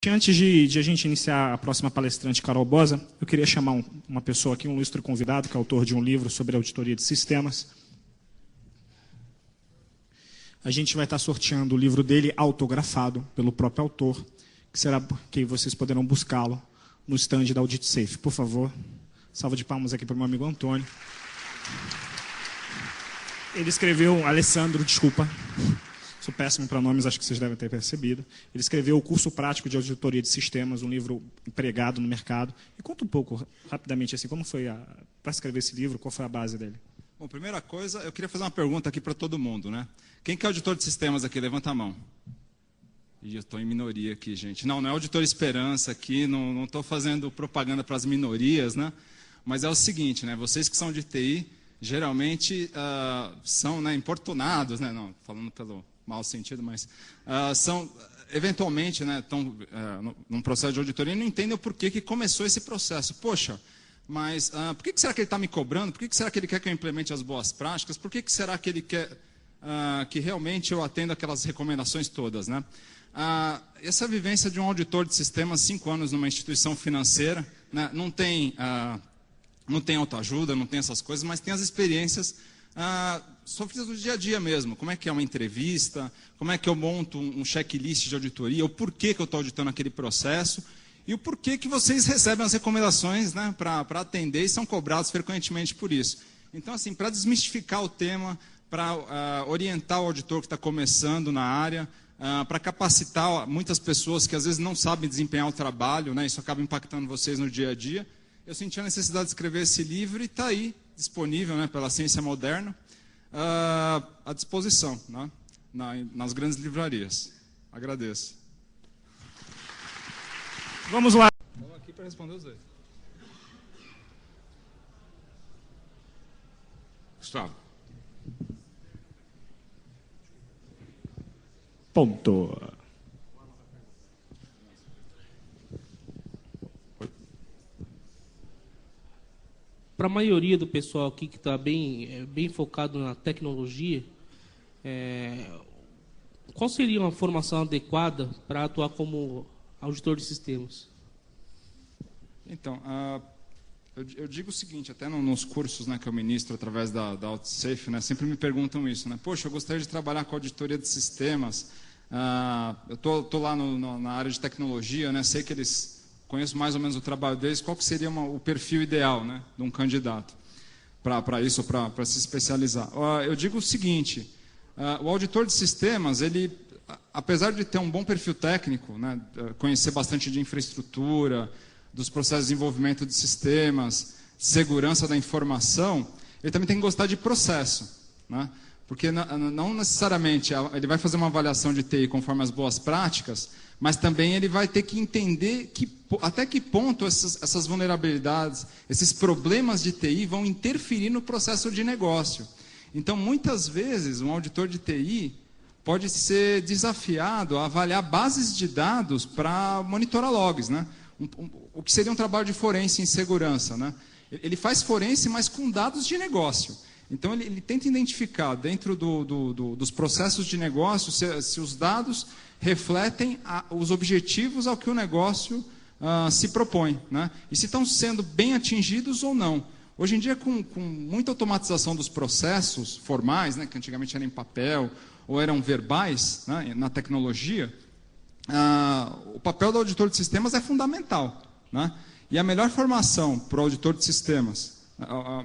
Antes de a gente iniciar a próxima palestrante, Carol Bosa, eu queria chamar uma pessoa aqui, um ilustre convidado, que é autor de um livro sobre auditoria de sistemas. A gente vai estar sorteando o livro dele autografado pelo próprio autor, que vocês poderão buscá-lo no stand da Audit Safe. Por favor, salva de palmas aqui para o meu amigo Antônio. Ele escreveu, Alessandro, desculpa, sou péssimo para nomes, acho que vocês devem ter percebido. Ele escreveu o curso prático de auditoria de sistemas, um livro empregado no mercado. E conta um pouco, rapidamente, assim, como foi para escrever esse livro, qual foi a base dele? Bom, primeira coisa, eu queria fazer uma pergunta aqui para todo mundo, né? Quem que é auditor de sistemas aqui? Levanta a mão. Ih, eu estou em minoria aqui, gente. Não é auditor Esperança aqui, não estou fazendo propaganda para as minorias, né? Mas é o seguinte, né? Vocês que são de TI, geralmente são, né, importunados, né? Não, falando pelo mau sentido, mas são, eventualmente, né, estão num processo de auditoria e não entendem o porquê que começou esse processo. Poxa, mas por que será que ele está me cobrando? Por que será que ele quer que eu implemente as boas práticas? Por que será que ele quer que realmente eu atenda aquelas recomendações todas, né? Essa vivência de um auditor de sistemas, 5 anos numa instituição financeira, né, não tem autoajuda, não tem essas coisas, mas tem as experiências sofridas no dia a dia mesmo. Como é que é uma entrevista, como é que eu monto um checklist de auditoria, o porquê que eu estou auditando aquele processo e o porquê que vocês recebem as recomendações, né, para atender e são cobrados frequentemente por isso. Então, assim, para desmistificar o tema, para orientar o auditor que está começando na área, para capacitar muitas pessoas que às vezes não sabem desempenhar o trabalho, né, isso acaba impactando vocês no dia a dia, eu senti a necessidade de escrever esse livro e está aí, disponível, né, pela Ciência Moderna, à disposição, né, nas grandes livrarias. Agradeço. Vamos lá. Estamos aqui para responder os dois. Gustavo. Ponto. Para a maioria do pessoal aqui que está bem focado na tecnologia, qual seria uma formação adequada para atuar como auditor de sistemas? Então, eu digo o seguinte, até nos cursos, né, que eu ministro através da AuditSafe, né, sempre me perguntam isso, né? Poxa, eu gostaria de trabalhar com auditoria de sistemas, eu tô lá na área de tecnologia, né, sei que eles conheço mais ou menos o trabalho deles, qual que seria o perfil ideal, né, de um candidato para isso, para se especializar? Eu digo o seguinte, o auditor de sistemas, ele, apesar de ter um bom perfil técnico, né, conhecer bastante de infraestrutura, dos processos de desenvolvimento de sistemas, segurança da informação, ele também tem que gostar de processo, né? Porque não necessariamente ele vai fazer uma avaliação de TI conforme as boas práticas, mas também ele vai ter que entender até que ponto essas vulnerabilidades, esses problemas de TI vão interferir no processo de negócio. Então, muitas vezes, um auditor de TI pode ser desafiado a avaliar bases de dados para monitorar logs, né? O que seria um trabalho de forense em segurança, né? Ele faz forense, mas com dados de negócio. Então, ele tenta identificar dentro dos processos de negócio se os dados refletem os objetivos ao que o negócio se propõe, né? E se estão sendo bem atingidos ou não. Hoje em dia, com muita automatização dos processos formais, né, que antigamente eram em papel ou eram verbais, né, na tecnologia, o papel do auditor de sistemas é fundamental, né? E a melhor formação para o auditor de sistemas, a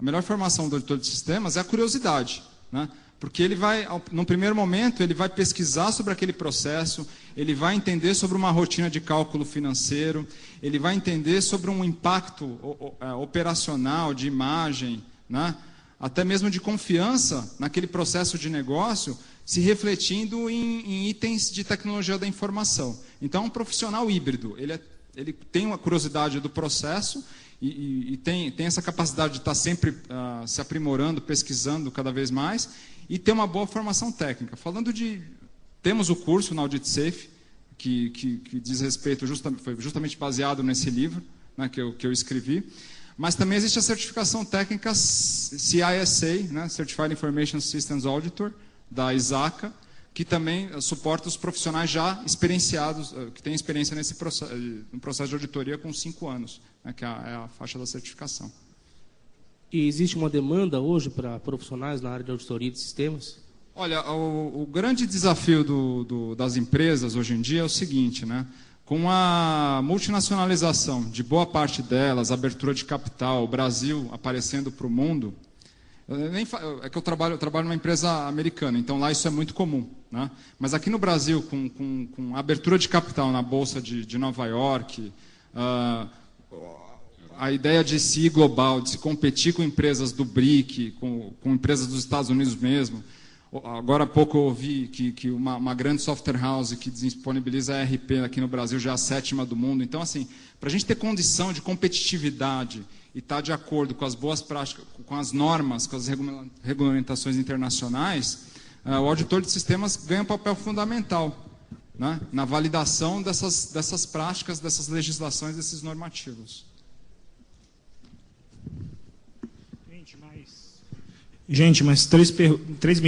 melhor formação do auditor de sistemas é a curiosidade, né? Porque ele vai, no primeiro momento, ele vai pesquisar sobre aquele processo, ele vai entender sobre uma rotina de cálculo financeiro, ele vai entender sobre um impacto operacional, de imagem, né? Até mesmo de confiança naquele processo de negócio, se refletindo em itens de tecnologia da informação. Então, é um profissional híbrido. Ele tem uma curiosidade do processo e tem essa capacidade de estar sempre se aprimorando, pesquisando cada vez mais e ter uma boa formação técnica. Temos o curso na AuditSafe, que diz respeito, foi justamente baseado nesse livro, né, que eu escrevi. Mas também existe a certificação técnica CISA, né, Certified Information Systems Auditor, da ISACA, que também suporta os profissionais já experienciados, que têm experiência no processo de auditoria com 5 anos, né, que é a faixa da certificação. E existe uma demanda hoje para profissionais na área de auditoria de sistemas? Olha, o grande desafio das empresas hoje em dia é o seguinte, né? Com a multinacionalização de boa parte delas, abertura de capital, o Brasil aparecendo para o mundo, é que eu trabalho numa empresa americana, então lá isso é muito comum, né? Mas aqui no Brasil, com abertura de capital na Bolsa de Nova York, a ideia de se ir global, de se competir com empresas do BRIC, com empresas dos Estados Unidos mesmo. Agora há pouco eu ouvi que uma grande software house que disponibiliza ERP aqui no Brasil já é a 7ª do mundo. Então, assim, para a gente ter condição de competitividade e estar de acordo com as boas práticas, com as normas, com as regulamentações internacionais, o auditor de sistemas ganha um papel fundamental, né, na validação dessas práticas, dessas legislações, desses normativos. Gente, mais 3 minutos.